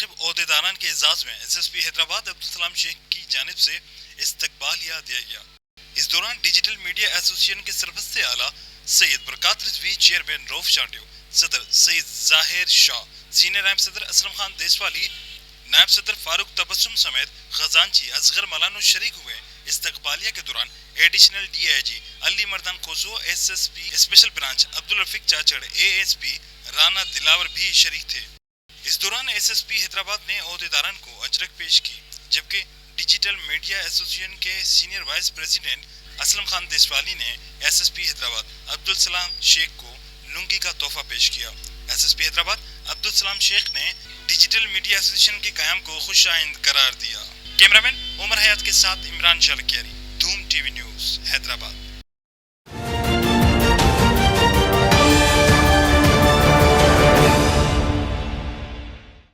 منتخب عہدیداران کے اعزاز میں S S P Hyderabad Abdul Salam Sheikh کی جانب سے استقبالیہ دیا گیا۔ اس دوران ڈیجیٹل میڈیا ایسوسی ایشن کے سربراہ اعلیٰ سید برکات رضوی، چیئرمین روف چانڈیو، صدر سید ظاہر شاہ، سینئر نائب صدر اسلم خان دیسوالی، نائب صدر فاروق تبسم سمیت خزانچی اصغر ملانو شریک ہوئے۔ استقبالیہ کے دوران additional D I G Ali Mardan Kozo, S S P special branch Abdulrafiq Chachar, A S P Rana Dilawar بھی شریک تھے۔ اس دوران ایس ایس پی حیدرآباد نے عہدیداران کو اجرک پیش کی، جبکہ ڈیجیٹل میڈیا ایسوسی ایشن کے senior vice president Aslam Khan Deswali نے S S P Hyderabad Abdul Salam Shaikh کو لنگی کا تحفہ پیش کیا۔ S S P Hyderabad Abdul Salam Shaikh نے ڈیجیٹل میڈیا ایسوسی ایشن کے قیام کو خوش آئند قرار دیا۔ کیمرامین عمر حیات کے ساتھ عمران شالکیاری، دھوم ٹی وی نیوز، حیدرآباد۔